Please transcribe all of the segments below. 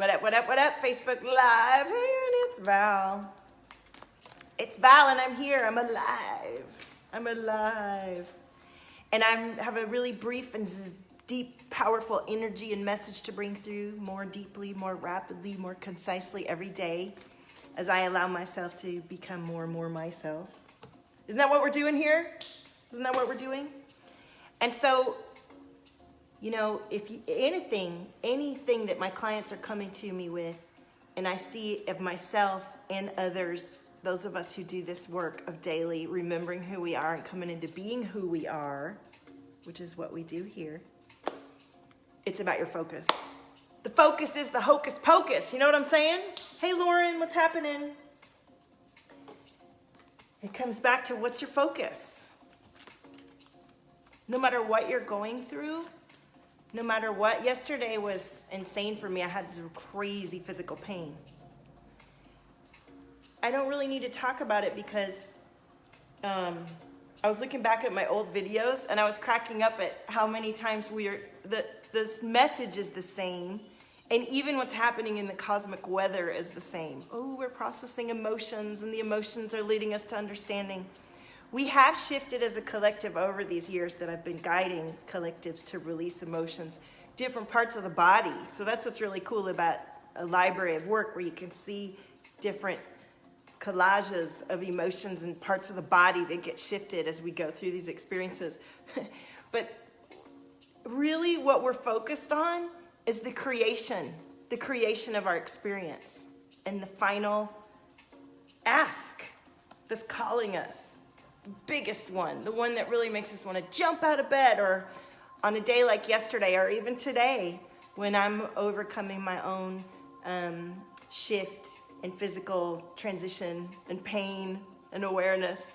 What up, Facebook Live? And it's Val. It's Val and I'm here. I'm alive. And I have a really brief and deep, powerful energy and message to bring through more deeply, more rapidly, more concisely every day as I allow myself to become more and more myself. Isn't that what we're doing here? Isn't that what we're doing? And so, you know, if anything that my clients are coming to me with, and I see of myself and others, those of us who do this work of daily remembering who we are and coming into being who we are, which is what we do here, it's about your focus. The focus is the hocus pocus. You know what I'm saying? Hey, Lauren, what's happening? It comes back to what's your focus. No matter what you're going through, no matter what, yesterday was insane for me. I had some crazy physical pain. I don't really need to talk about it because I was looking back at my old videos and I was cracking up at how many times this message is the same, and even what's happening in the cosmic weather is the same. Oh, we're processing emotions and the emotions are leading us to understanding. We have shifted as a collective over these years that I've been guiding collectives to release emotions, different parts of the body. So that's what's really cool about a library of work, where you can see different collages of emotions and parts of the body that get shifted as we go through these experiences. But really what we're focused on is the creation of our experience, and the final ask that's calling us. The biggest one, the one that really makes us want to jump out of bed, or on a day like yesterday, or even today, when I'm overcoming my own shift and physical transition and pain and awareness.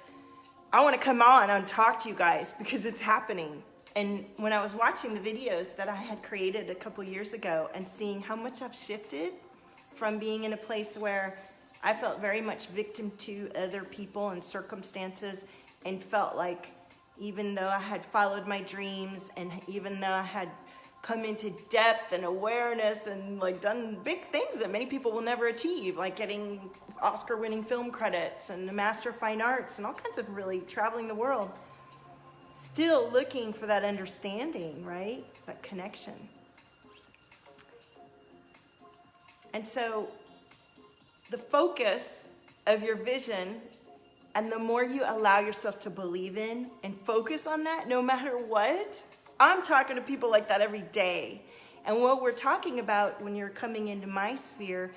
I want to come on and talk to you guys because it's happening. And when I was watching the videos that I had created a couple years ago and seeing how much I've shifted from being in a place where I felt very much victim to other people and circumstances, and felt like even though I had followed my dreams, and even though I had come into depth and awareness and like done big things that many people will never achieve, like getting Oscar-winning film credits and the Master of Fine Arts and all kinds of really traveling the world, still looking for that understanding, right? That connection. And so the focus of your vision, and the more you allow yourself to believe in and focus on that, no matter what, I'm talking to people like that every day. And what we're talking about when you're coming into my sphere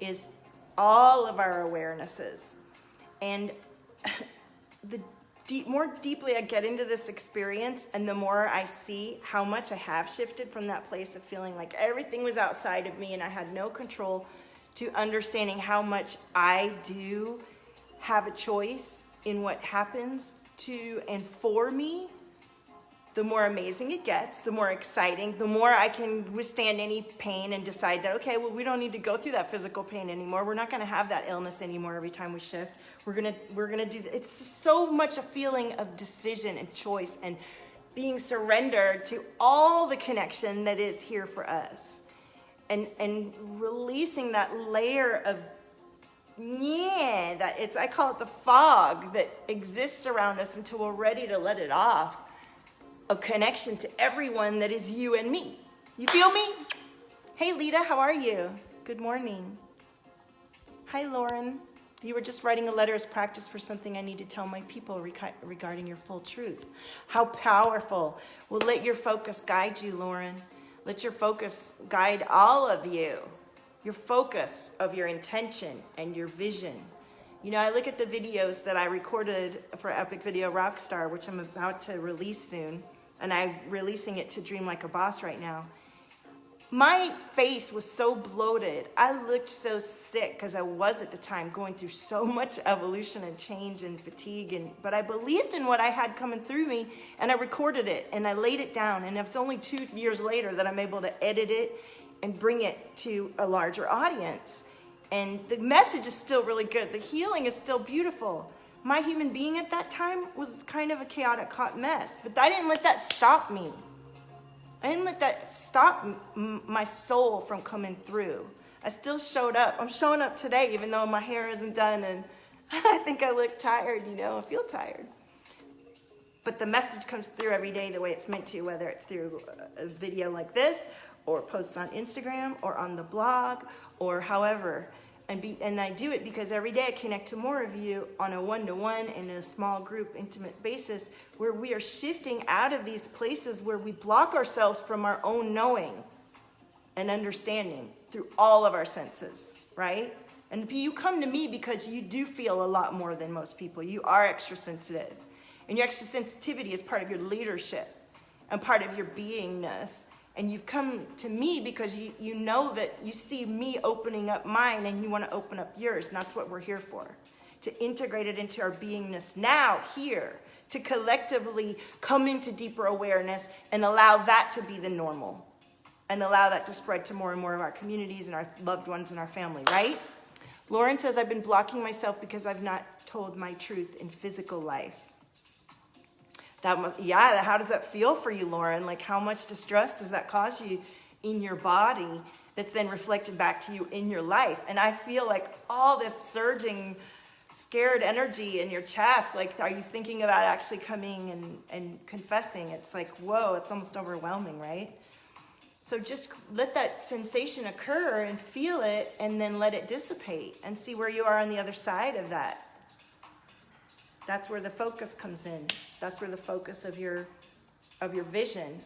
is all of our awarenesses. And the more deeply I get into this experience, and the more I see how much I have shifted from that place of feeling like everything was outside of me and I had no control, to understanding how much I do have a choice in what happens to and for me, the more amazing it gets, the more exciting, the more I can withstand any pain and decide that, okay, well, we don't need to go through that physical pain anymore. We're not going to have that illness anymore every time we shift. We're going to do, it's so much a feeling of decision and choice and being surrendered to all the connection that is here for us. And releasing that layer of, I call it the fog that exists around us until we're ready to let it off, a connection to everyone that is you and me. You feel me? Hey, Lita, how are you? Good morning. Hi, Lauren. You were just writing a letter as practice for something I need to tell my people regarding your full truth. How powerful. Well, let your focus guide you, Lauren. Let your focus guide all of you. Your focus of your intention and your vision. You know, I look at the videos that I recorded for Epic Video Rockstar, which I'm about to release soon, and I'm releasing it to Dream Like a Boss right now. My face was so bloated. I looked so sick because I was at the time going through so much evolution and change and fatigue. But I believed in what I had coming through me, and I recorded it and I laid it down. And it's only 2 years later that I'm able to edit it and bring it to a larger audience. And the message is still really good. The healing is still beautiful. My human being at that time was kind of a chaotic hot mess, but I didn't let that stop me. I didn't let that stop my soul from coming through. I still showed up. I'm showing up today, even though my hair isn't done and I think I look tired, you know, I feel tired. But the message comes through every day the way it's meant to, whether it's through a video like this, or posts on Instagram, or on the blog, or however. And I do it because every day I connect to more of you on a one-to-one and a small group intimate basis, where we are shifting out of these places where we block ourselves from our own knowing and understanding through all of our senses, right? And you come to me because you do feel a lot more than most people. You are extra sensitive. And your extra sensitivity is part of your leadership and part of your beingness. And you've come to me because you know that you see me opening up mine and you want to open up yours. And that's what we're here for. To integrate it into our beingness now, here. To collectively come into deeper awareness and allow that to be the normal. And allow that to spread to more and more of our communities and our loved ones and our family, right? Lauren says, I've been blocking myself because I've not told my truth in physical life. Yeah, how does that feel for you, Lauren? Like, how much distress does that cause you in your body that's then reflected back to you in your life? And I feel like all this surging, scared energy in your chest, like, are you thinking about actually coming and confessing? It's like, whoa, it's almost overwhelming, right? So just let that sensation occur and feel it, and then let it dissipate and see where you are on the other side of that. That's where the focus comes in. That's where the focus of your vision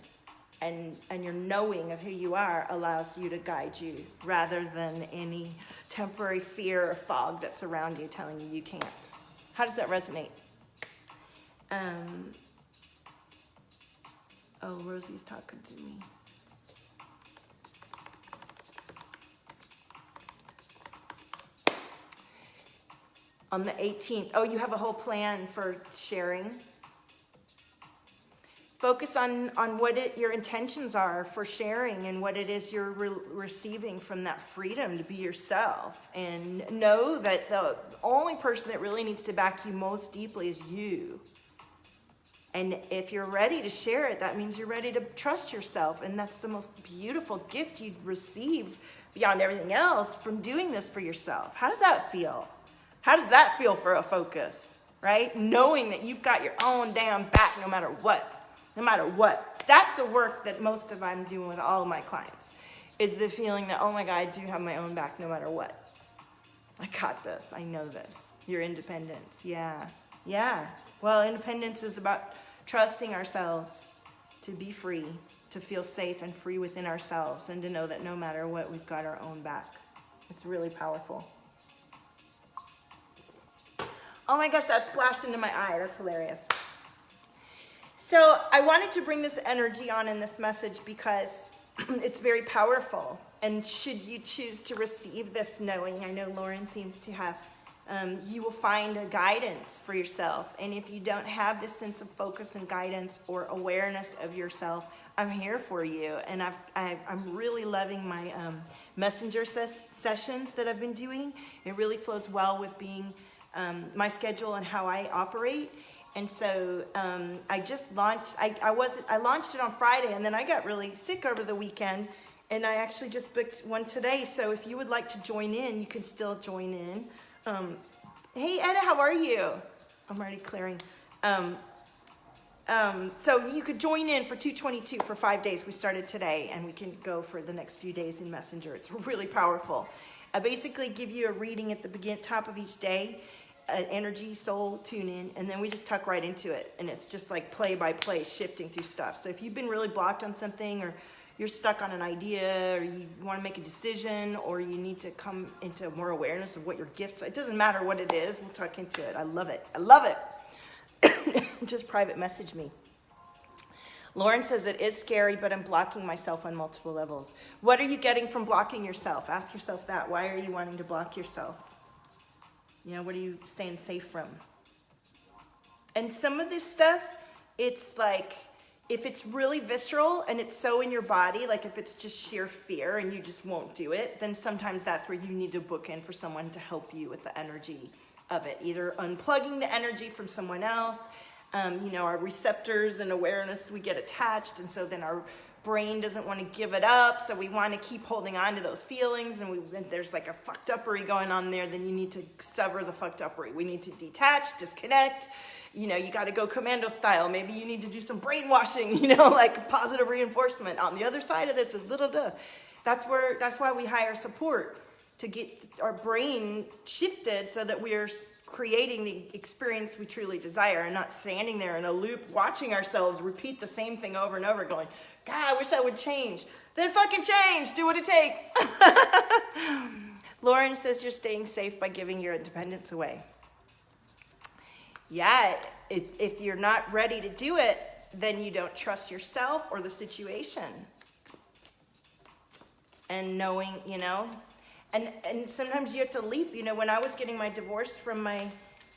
and your knowing of who you are allows you to guide you, rather than any temporary fear or fog that's around you telling you you can't. How does that resonate? Oh, Rosie's talking to me. On the 18th, oh, you have a whole plan for sharing. Focus on what your intentions are for sharing and what it is you're receiving from that freedom to be yourself. And know that the only person that really needs to back you most deeply is you. And if you're ready to share it, that means you're ready to trust yourself. And that's the most beautiful gift you'd receive beyond everything else from doing this for yourself. How does that feel? How does that feel for a focus, right? Knowing that you've got your own damn back no matter what. No matter what. That's the work that most of I'm doing with all of my clients. Is the feeling that, oh my God, I do have my own back no matter what. I got this. I know this. Your independence. Yeah. Yeah. Well, independence is about trusting ourselves to be free, to feel safe and free within ourselves, and to know that no matter what, we've got our own back. It's really powerful. Oh my gosh, that splashed into my eye. That's hilarious. So I wanted to bring this energy on in this message because it's very powerful. And should you choose to receive this knowing, I know Lauren seems to have, you will find a guidance for yourself. And if you don't have this sense of focus and guidance or awareness of yourself, I'm here for you. And I'm really loving my messenger sessions that I've been doing. It really flows well with being my schedule and how I operate. And so I just launched, I launched it on Friday, and then I got really sick over the weekend, and I actually just booked one today. So if you would like to join in, you can still join in. Hey Etta, how are you? I'm already clearing. So you could join in for 222 for 5 days. We started today, and we can go for the next few days in Messenger. It's really powerful. I basically give you a reading at the top of each day, energy, soul, tune in, and then we just tuck right into it. And it's just like play by play, shifting through stuff. So if you've been really blocked on something, or you're stuck on an idea, or you want to make a decision, or you need to come into more awareness of what your gifts are, it doesn't matter what it is, we'll tuck into it. I love it. I love it. Just private message me. Lauren says it is scary, but I'm blocking myself on multiple levels. What are you getting from blocking yourself? Ask yourself that. Why are you wanting to block yourself? You know, what are you staying safe from? And some of this stuff, it's like, if it's really visceral and it's so in your body, like if it's just sheer fear and you just won't do it, then sometimes that's where you need to book in for someone to help you with the energy of it. Either unplugging the energy from someone else, You know, our receptors and awareness, we get attached, and so then our brain doesn't want to give it up, so we want to keep holding on to those feelings, and there's like a fucked uppery going on there. Then you need to sever the fucked uppery. We need to detach, disconnect. You know, you got to go commando style. Maybe you need to do some brainwashing, you know, like positive reinforcement. On the other side of this is that's why we hire support, to get our brain shifted so that we are creating the experience we truly desire, and not standing there in a loop watching ourselves repeat the same thing over and over going, God, I wish I would change. Then fucking change. Do what it takes. Lauren says you're staying safe by giving your independence away. Yeah, if you're not ready to do it, then you don't trust yourself or the situation. And knowing, you know, and sometimes you have to leap. You know, when I was getting my divorce from my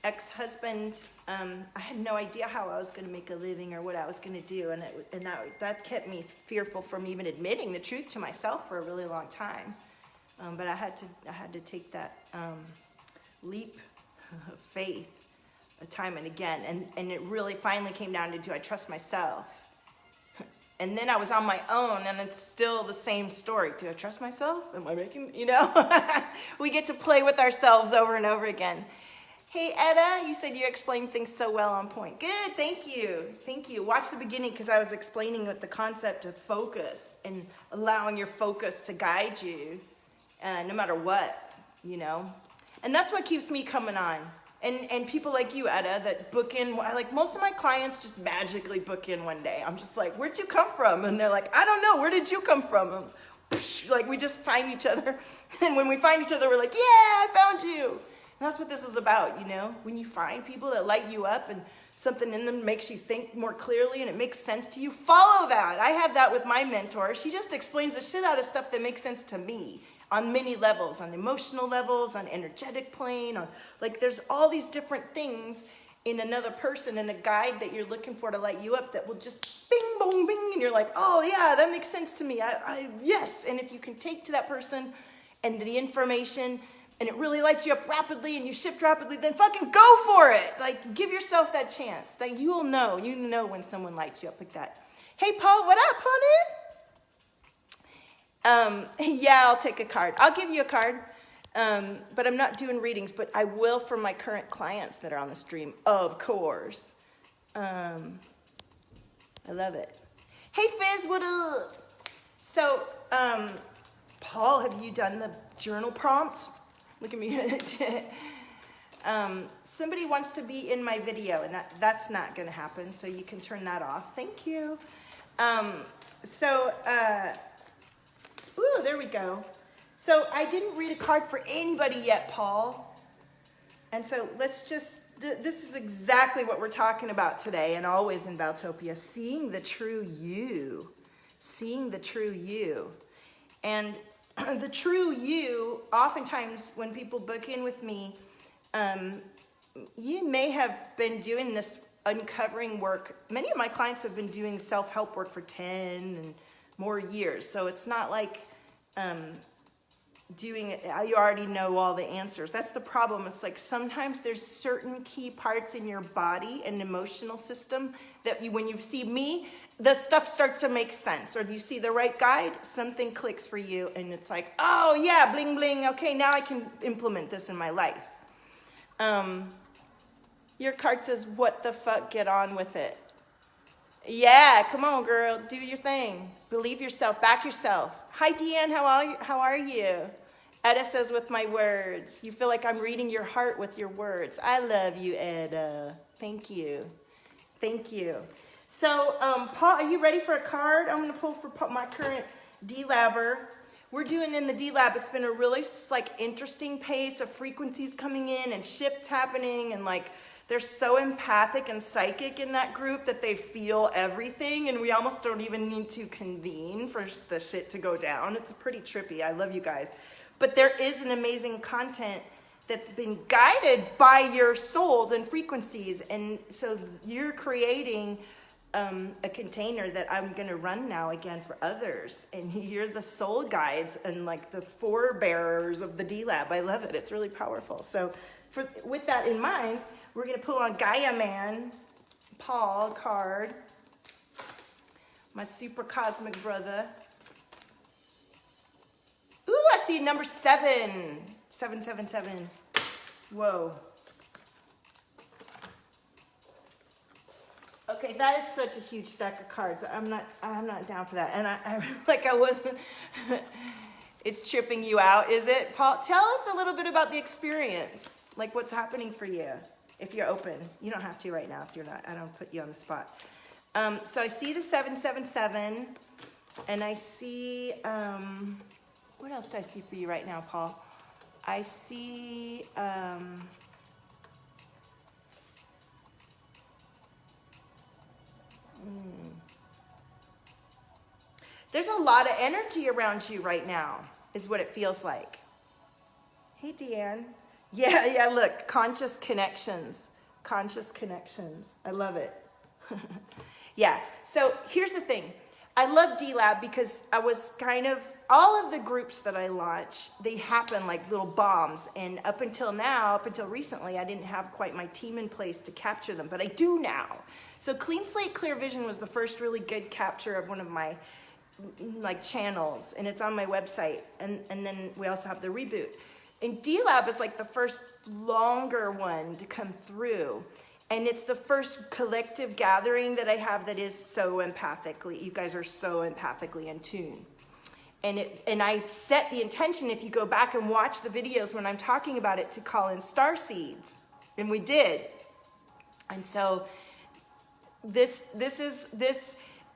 ex-husband, I had no idea how I was going to make a living or what I was going to do, and that kept me fearful from even admitting the truth to myself for a really long time. But I had to take that leap of faith time and again, and it really finally came down to, do I trust myself? And then I was on my own, and it's still the same story. Do I trust myself? Am I making, you know? We get to play with ourselves over and over again. Hey, Etta, you said you explained things so well, on point. Good, thank you. Thank you. Watch the beginning, because I was explaining the concept of focus and allowing your focus to guide you no matter what, you know? And that's what keeps me coming on. And people like you, Etta, that book in, like most of my clients just magically book in one day. I'm just like, where'd you come from? And they're like, I don't know, where did you come from? And like we just find each other. And when we find each other, we're like, yeah, I found you. And that's what this is about, you know? When you find people that light you up and something in them makes you think more clearly and it makes sense to you, follow that. I have that with my mentor. She just explains the shit out of stuff that makes sense to me. On many levels, on emotional levels, on energetic plane, on like there's all these different things in another person and a guide that you're looking for to light you up that will just bing, boom, bing, and you're like, oh yeah, that makes sense to me. Yes, and if you can take to that person and the information and it really lights you up rapidly and you shift rapidly, then fucking go for it. Like give yourself that chance. That you know when someone lights you up like that. Hey Paul, what up, honey? Yeah, I'll take a card. I'll give you a card, but I'm not doing readings, but I will for my current clients that are on the stream, of course. I love it. Hey, Fizz, what up? So, Paul, have you done the journal prompt? Look at me. Somebody wants to be in my video, and that's not going to happen, so you can turn that off. Thank you. Ooh, there we go. So I didn't read a card for anybody yet, Paul. And so let's just, this is exactly what we're talking about today and always in Valtopia, seeing the true you. Seeing the true you. And the true you, oftentimes when people book in with me, you may have been doing this uncovering work. Many of my clients have been doing self-help work for 10 and more years. So it's not like doing it, you already know all the answers. That's the problem. It's like sometimes there's certain key parts in your body and emotional system that when you see me, the stuff starts to make sense. Or if you see the right guide, something clicks for you and it's like, oh yeah, bling bling, okay, now I can implement this in my life. Your card says, what the fuck, get on with it. Yeah, come on, girl. Do your thing. Believe yourself. Back yourself. Hi, Deanne. How are you? Etta says, with my words. You feel like I'm reading your heart with your words. I love you, Etta. Thank you. Thank you. So, Paul, are you ready for a card? I'm going to pull for my current DLabber. We're doing in the DLab, it's been a really interesting pace of frequencies coming in and shifts happening, and they're so empathic and psychic in that group that they feel everything, and we almost don't even need to convene for the shit to go down. It's pretty trippy. I love you guys. But there is an amazing content that's been guided by your souls and frequencies, and so you're creating a container that I'm going to run now again for others, and you're the soul guides and the forebearers of the DLab. I love it. It's really powerful. So with that in mind, we're going to pull on Gaia Man Paul card. My super cosmic brother. Ooh, I see number 7. 777. Whoa. Okay, that is such a huge stack of cards. I'm not down for that. And I wasn't, it's tripping you out, is it? Paul, tell us a little bit about the experience. Like what's happening for you if you're open. You don't have to right now if you're not. I don't put you on the spot. So I see the 777 and I see, what else do I see for you right now, Paul? I see, there's a lot of energy around you right now, is what it feels like. Hey, Deanne. Yeah, look, conscious connections. Conscious connections. I love it. Yeah, so here's the thing. I love DLab because I was kind of, all of the groups that I launch, they happen like little bombs. And up until now, up until recently, I didn't have quite my team in place to capture them, but I do now. So Clean Slate Clear Vision was the first really good capture of one of my like channels, and it's on my website. And then we also have the reboot. And DLab is like the first longer one to come through. And it's the first collective gathering that I have that is so empathically, you guys are so empathically in tune. And I set the intention, if you go back and watch the videos when I'm talking about it, to call in star seeds. And we did. And so this,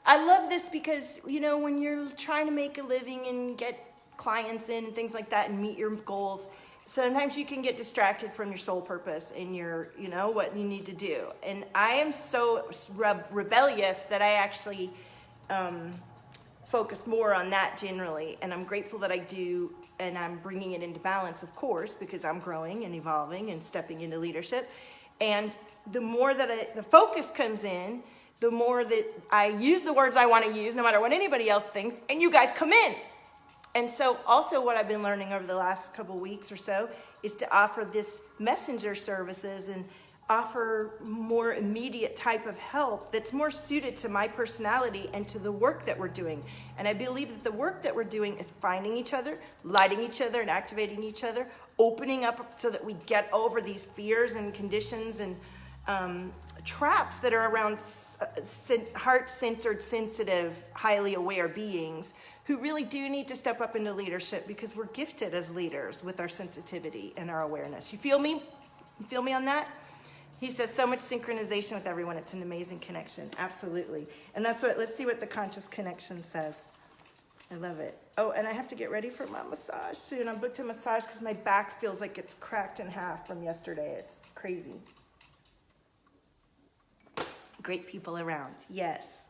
I love this because, you know, when you're trying to make a living and get clients in and things like that and meet your goals, sometimes you can get distracted from your soul purpose and your, you know, what you need to do. And I am so rebellious that I actually focus more on that generally. And I'm grateful that I do, and I'm bringing it into balance, of course, because I'm growing and evolving and stepping into leadership. And the more that the focus comes in, the more that I use the words I want to use, no matter what anybody else thinks, and you guys come in. And so also what I've been learning over the last couple weeks or so is to offer this messenger services and offer more immediate type of help that's more suited to my personality and to the work that we're doing. And I believe that the work that we're doing is finding each other, lighting each other and activating each other, opening up so that we get over these fears and conditions and traps that are around heart-centered, sensitive, highly aware beings who really do need to step up into leadership because we're gifted as leaders with our sensitivity and our awareness. You feel me? You feel me on that? He says so much synchronization with everyone. It's an amazing connection. Absolutely. And that's what, let's see what the conscious connection says. I love it. Oh, and I have to get ready for my massage soon. I'm booked a massage because my back feels like it's cracked in half from yesterday. It's crazy. Great people around. Yes.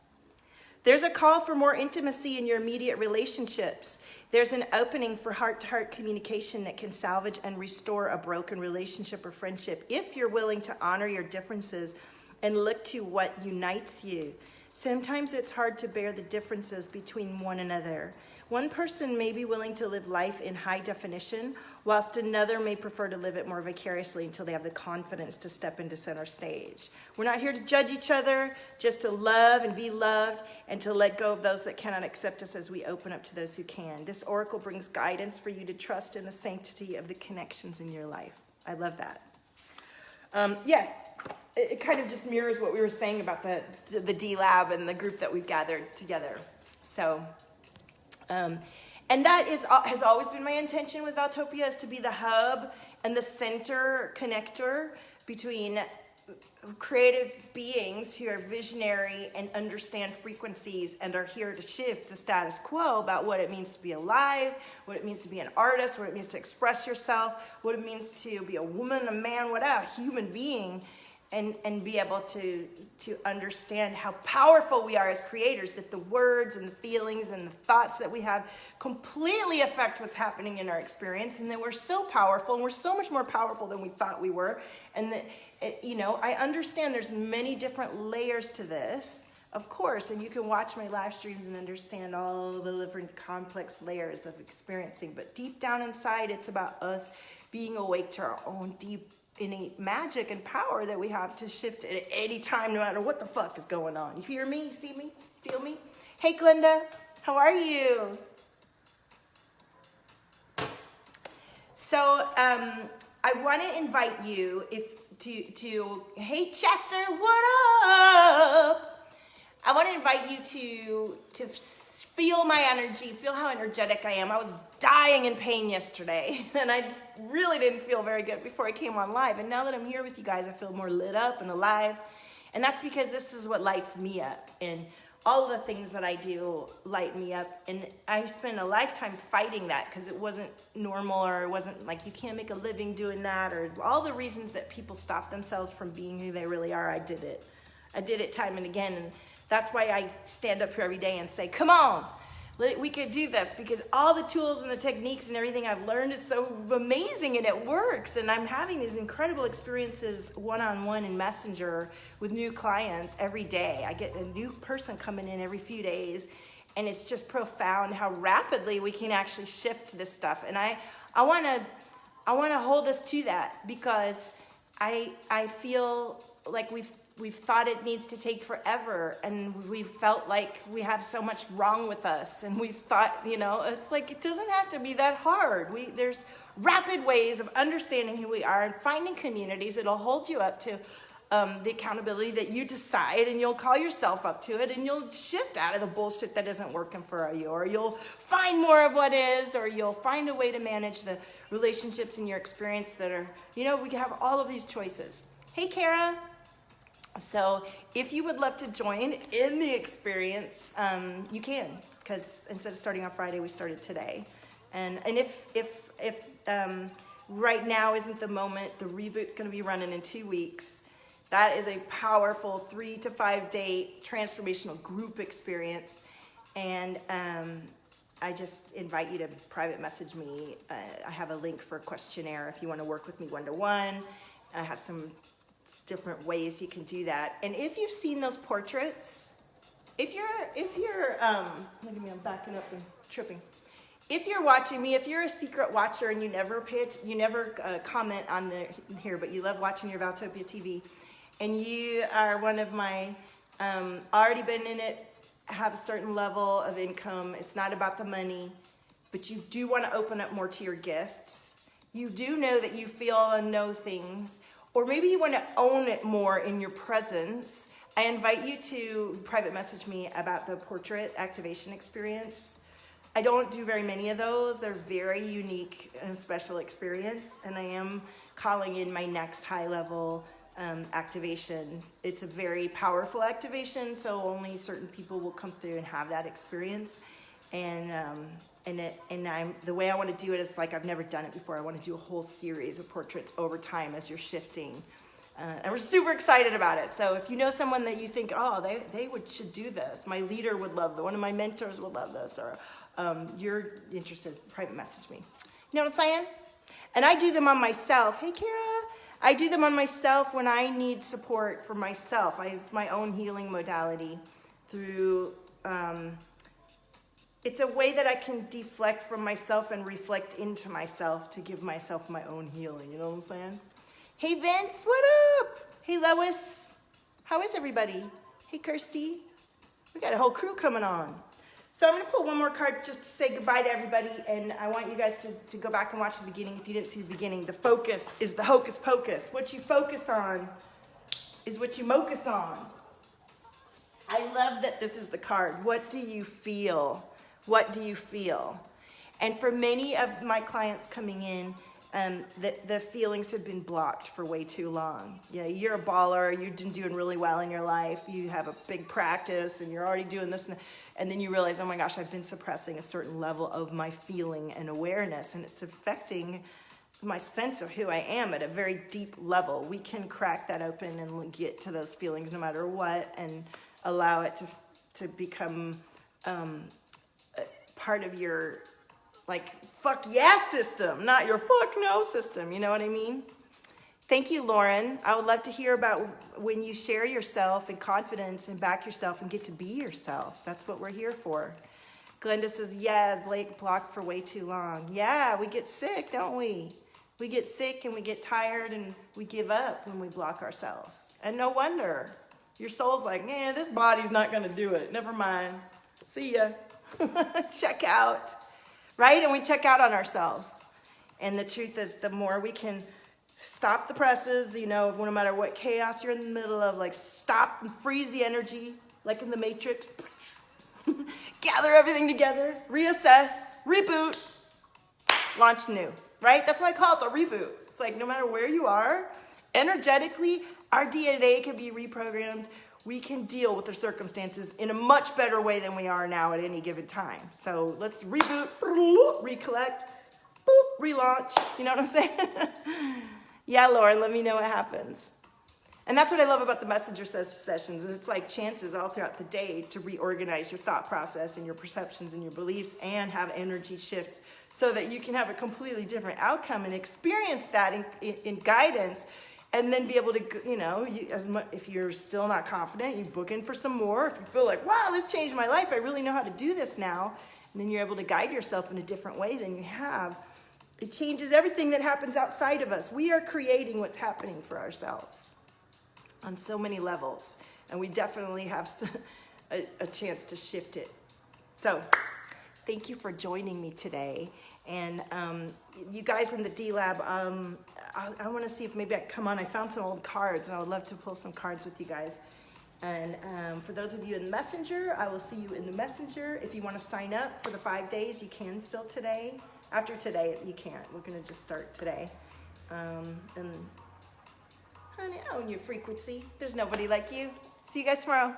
There's a call for more intimacy in your immediate relationships. There's an opening for heart-to-heart communication that can salvage and restore a broken relationship or friendship if you're willing to honor your differences and look to what unites you. Sometimes it's hard to bear the differences between one another. One person may be willing to live life in high definition, whilst another may prefer to live it more vicariously until they have the confidence to step into center stage. We're not here to judge each other, just to love and be loved, and to let go of those that cannot accept us as we open up to those who can. This oracle brings guidance for you to trust in the sanctity of the connections in your life. I love that. Yeah, it kind of just mirrors what we were saying about the DLab and the group that we've gathered together. So, and that has always been my intention with Valtopia, is to be the hub and the center connector between creative beings who are visionary and understand frequencies and are here to shift the status quo about what it means to be alive, what it means to be an artist, what it means to express yourself, what it means to be a woman, a man, whatever, human being, and be able to understand how powerful we are as creators, that the words and the feelings and the thoughts that we have completely affect what's happening in our experience, and that we're so powerful, and we're so much more powerful than we thought we were. And that, you know, I understand there's many different layers to this, of course, and you can watch my live streams and understand all the different complex layers of experiencing, but deep down inside, it's about us being awake to our own deep innate magic and power that we have to shift at any time, no matter what the fuck is going on. You hear me? See me? Feel me? Hey, Glenda, how are you? So I want to invite you to hey Chester, what up? I want to invite you to feel my energy, feel how energetic I am. I was dying in pain yesterday, and I really didn't feel very good before I came on live. And now that I'm here with you guys, I feel more lit up and alive. And that's because this is what lights me up. And all of the things that I do light me up. And I spent a lifetime fighting that because it wasn't normal, or it wasn't like you can't make a living doing that, or all the reasons that people stop themselves from being who they really are. I did it. I did it time and again. And that's why I stand up here every day and say, come on, we could do this, because all the tools and the techniques and everything I've learned is so amazing and it works. And I'm having these incredible experiences one-on-one in Messenger with new clients every day. I get a new person coming in every few days, and it's just profound how rapidly we can actually shift this stuff. And I want to hold us to that, because I feel like we've thought it needs to take forever, and we've felt like we have so much wrong with us, and we've thought, it's like it doesn't have to be that hard. There's rapid ways of understanding who we are and finding communities that'll hold you up to the accountability that you decide, and you'll call yourself up to it, and you'll shift out of the bullshit that isn't working for you, or you'll find more of what is, or you'll find a way to manage the relationships in your experience that are, we have all of these choices. Hey, Kara. So if you would love to join in the experience, you can, because instead of starting on Friday, we started today. And if right now isn't the moment, the reboot's going to be running in 2 weeks. That is a powerful 3 to 5 day transformational group experience. And I just invite you to private message me. I have a link for a questionnaire if you want to work with me one-to-one. I have some different ways you can do that. And if you've seen those portraits, if you're look at me, I'm backing up and tripping. If you're watching me, if you're a secret watcher and you never comment on here, but you love watching your Valtopia TV, and you are one of my already been in it, have a certain level of income, it's not about the money, but you do want to open up more to your gifts, you do know that you feel and know things, or maybe you want to own it more in your presence, I invite you to private message me about the portrait activation experience. I don't do very many of those. They're very unique and special experience, and I am calling in my next high level activation. It's a very powerful activation, so only certain people will come through and have that experience. And the way I want to do it is like I've never done it before. I want to do a whole series of portraits over time as you're shifting. And we're super excited about it. So if you know someone that you think, oh, they should do this, my leader would love this, one of my mentors would love this, or you're interested, private message me. You know what I'm saying? And I do them on myself. Hey, Kara. I do them on myself when I need support for myself. It's my own healing modality through... it's a way that I can deflect from myself and reflect into myself to give myself my own healing. You know what I'm saying? Hey, Vince, what up? Hey, Lois. How is everybody? Hey, Kirsty. We got a whole crew coming on. So I'm going to pull one more card just to say goodbye to everybody. And I want you guys to go back and watch the beginning. If you didn't see the beginning, the focus is the hocus pocus. What you focus on is what you mocus on. I love that this is the card. What do you feel? What do you feel? And for many of my clients coming in, the feelings have been blocked for way too long. Yeah, you're a baller, you've been doing really well in your life, you have a big practice, and you're already doing this, and then you realize, oh my gosh, I've been suppressing a certain level of my feeling and awareness, and it's affecting my sense of who I am at a very deep level. We can crack that open and get to those feelings no matter what, and allow it to become part of your fuck yeah system, not your fuck no system. You know what I mean? Thank you, Lauren. I would love to hear about when you share yourself in confidence and back yourself and get to be yourself. That's what we're here for. Glenda says, yeah, Blake blocked for way too long. Yeah, we get sick, don't we? We get sick and we get tired and we give up when we block ourselves. And no wonder. Your soul's like, man, this body's not gonna do it. Never mind. See ya. Check out. Right? And we check out on ourselves. And the truth is, the more we can stop the presses, you know, no matter what chaos you're in the middle of, like stop and freeze the energy, like in the Matrix. Gather everything together, reassess, reboot, launch new, right? That's why I call it the reboot. It's like no matter where you are, energetically, our DNA can be reprogrammed. We can deal with the circumstances in a much better way than we are now at any given time. So let's reboot, recollect, boop, relaunch. You know what I'm saying? Yeah, Lauren, let me know what happens. And that's what I love about the messenger sessions. And it's like chances all throughout the day to reorganize your thought process and your perceptions and your beliefs and have energy shifts so that you can have a completely different outcome and experience that in guidance. And then be able to, you know, if you're still not confident, you book in for some more. If you feel like, wow, this changed my life, I really know how to do this now. And then you're able to guide yourself in a different way than you have. It changes everything that happens outside of us. We are creating what's happening for ourselves on so many levels. And we definitely have a chance to shift it. So thank you for joining me today. And you guys in the DLab, I want to see if maybe I can come on. I found some old cards, and I would love to pull some cards with you guys. And for those of you in the Messenger, I will see you in the Messenger. If you want to sign up for the 5 days, you can still today. After today, you can't. We're going to just start today. And honey, own your frequency. There's nobody like you. See you guys tomorrow.